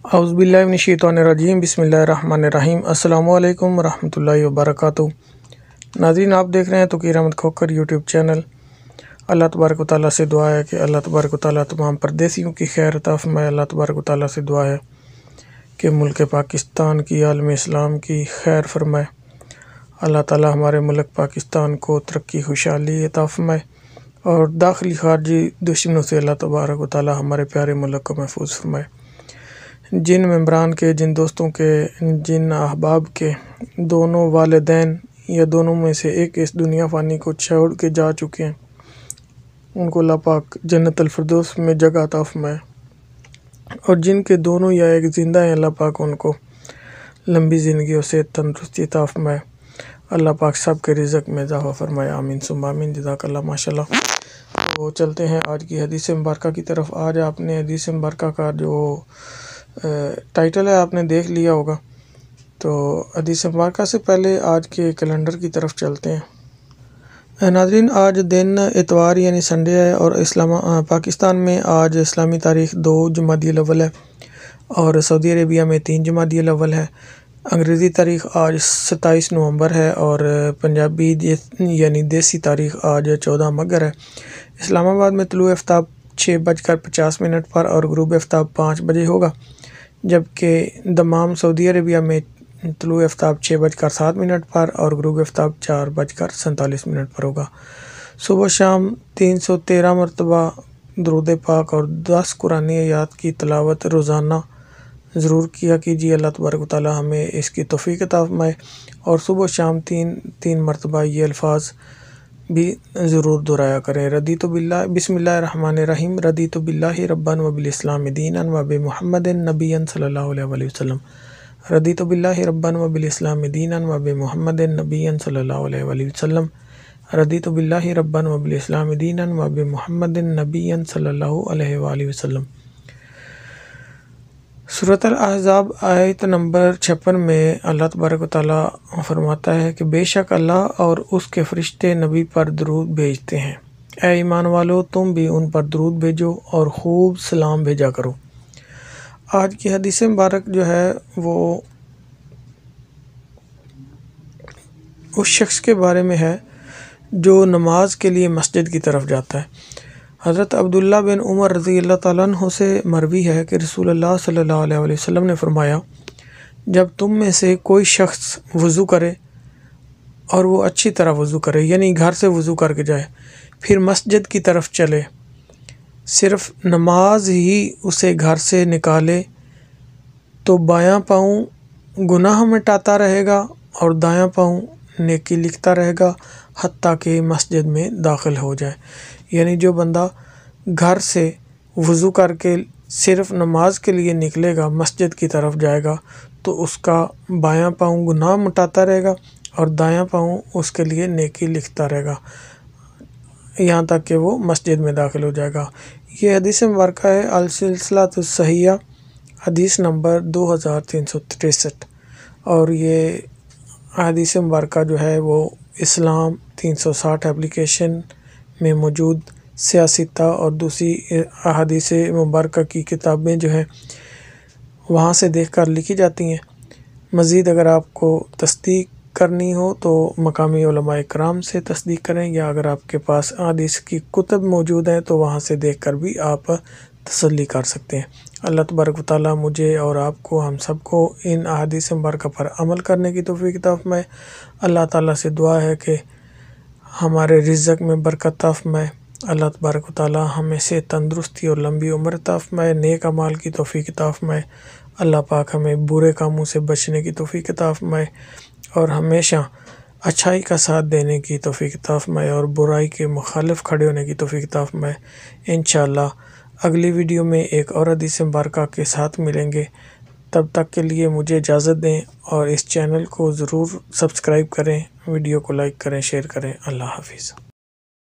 اعوذ باللہ من الشیطان الرجیم، بسم اللہ الرحمن الرحیم۔ السلام علیکم ورحمۃ اللہ وبرکاتہ۔ ناظرین، آپ دیکھ رہے ہیں توقیر احمد کھوکر یوٹیوب چینل۔ اللہ تبارک و تعالیٰ سے دعا ہے کہ اللہ تبارک و تعالیٰ تمام پردیسیوں کی خیر عطا فرمائے۔ اللہ تبارک و تعالیٰ سے دعا ہے کہ ملک پاکستان کی، عالم اسلام کی خیر فرمائے۔ اللہ تعالیٰ ہمارے ملک پاکستان کو ترقی خوشحالی عطا فرمائے، اور داخلی خارجی دشمنوں سے اللہ تبارک و تعالیٰ ہمارے پیارے ملک کو محفوظ فرمائے۔ جن ممبران کے، جن دوستوں کے، جن احباب کے دونوں والدین یا دونوں میں سے ایک اس دنیا فانی کو چھوڑ کے جا چکے ہیں، ان کو اللہ پاک جنت الفردوس میں جگہ عطا فرمائے، اور جن کے دونوں یا ایک زندہ ہیں، اللہ پاک ان کو لمبی زندگی اور صحت تندرستی عطا فرمائے۔ اللہ پاک سب کے رزق میں اضافہ فرمائے، آمین ثم آمین، جزاک اللہ، ماشاء اللہ۔ تو چلتے ہیں آج کی حدیث مبارکہ کی طرف۔ آج آپ نے حدیث مبارکہ کا جو ٹائٹل ہے آپ نے دیکھ لیا ہوگا، تو حدیث مبارکہ سے پہلے آج کے کیلنڈر کی طرف چلتے ہیں۔ ناظرین، آج دن اتوار یعنی سنڈے ہے، اور پاکستان میں آج اسلامی تاریخ 2 جمادی الاول ہے، اور سعودی عربیہ میں 3 جمادی الاول ہے۔ انگریزی تاریخ آج 27 نومبر ہے، اور پنجابی یعنی دیسی تاریخ آج 14 مگر ہے۔ اسلام آباد میں طلوع آفتاب 6:50 پر اور غروب آفتاب 5 بجے ہوگا، جبکہ دمام سعودی عربیہ میں طلوع آفتاب 6:07 پر اور غروب آفتاب 4:47 پر ہوگا۔ صبح و شام 313 مرتبہ درود پاک اور 10 قرآنی آیات کی تلاوت روزانہ ضرور کیا کیجیے۔ اللہ تبارک و تعالیٰ ہمیں اس کی توفیق عطا فرمائے، اور صبح و شام 3 مرتبہ یہ الفاظ بھی ضرور دہرایا کریں۔ رضیت باللہ، بسم اللہ الرحمن الرحیم، رضیت باللہ ربا وبالاسلام دینا وبمحمد نبیا صلی اللہ علیہ وآلہ وسلم۔ رضیت باللہ ربا وبالاسلام دینا وبمحمد نبیا صلی اللہ علیہ وآلہ وسلم۔ رضیت باللہ ربا وبالاسلام دینا وبمحمد نبیا صلی اللہ علیہ وآلہ وسلم۔ سورۃ الاحزاب آیت نمبر 56 میں اللہ تبارک و تعالیٰ فرماتا ہے کہ بے شک اللہ اور اس کے فرشتے نبی پر درود بھیجتے ہیں، اے ایمان والو تم بھی ان پر درود بھیجو اور خوب سلام بھیجا کرو۔ آج کی حدیث مبارک جو ہے وہ اس شخص کے بارے میں ہے جو نماز کے لیے مسجد کی طرف جاتا ہے۔ حضرت عبداللہ بن عمر رضی اللہ تعالیٰ عنہ سے مروی ہے کہ رسول اللہ صلی اللہ علیہ وآلہ وسلم نے فرمایا، جب تم میں سے کوئی شخص وضو کرے، اور وہ اچھی طرح وضو کرے، یعنی گھر سے وضو کر کے جائے، پھر مسجد کی طرف چلے، صرف نماز ہی اسے گھر سے نکالے، تو بایاں پاؤں گناہ مٹاتا رہے گا اور دایاں پاؤں نیکی لکھتا رہے گا، حتیٰ کہ مسجد میں داخل ہو جائے۔ یعنی جو بندہ گھر سے وضو کر کے صرف نماز کے لیے نکلے گا، مسجد کی طرف جائے گا، تو اس کا بایاں پاؤں گناہ مٹاتا رہے گا اور دایاں پاؤں اس کے لیے نیکی لکھتا رہے گا، یہاں تک کہ وہ مسجد میں داخل ہو جائے گا۔ یہ حدیث مبارکہ ہے السلسلۃ الصحیحہ، حدیث نمبر 2363، اور یہ حدیث مبارکہ جو ہے وہ اسلام 360 اپلیکیشن میں موجود سیاستہ اور دوسری احادیث مبارکہ کی کتابیں جو ہیں وہاں سے دیکھ کر لکھی جاتی ہیں۔ مزید اگر آپ کو تصدیق کرنی ہو تو مقامی علماء کرام سے تصدیق کریں، یا اگر آپ کے پاس احادیث کی کتب موجود ہیں تو وہاں سے دیکھ کر بھی آپ تسلی کر سکتے ہیں۔ اللہ تبارک و تعالیٰ مجھے اور آپ کو، ہم سب کو ان احادیث مبارکہ پر عمل کرنے کی توفیق عطا فرمائے۔ اللہ تعالیٰ سے دعا ہے کہ ہمارے رزق میں برکت عطا فرمائے۔ اللہ تبارک و تعالیٰ ہمیں سے تندرستی اور لمبی عمر عطا فرمائے، نیک اعمال کی توفیق عطا فرمائے۔ اللہ پاک ہمیں برے کاموں سے بچنے کی توفیق عطا فرمائے، اور ہمیشہ اچھائی کا ساتھ دینے کی توفیق عطا فرمائے، اور برائی کے مخالف کھڑے ہونے کی توفیق عطا فرمائے۔ انشاءاللہ اگلی ویڈیو میں ایک اور حدیث مبارکہ کے ساتھ ملیں گے۔ تب تک کے لیے مجھے اجازت دیں، اور اس چینل کو ضرور سبسکرائب کریں، ویڈیو کو لائک کریں، شیئر کریں۔ اللہ حافظ۔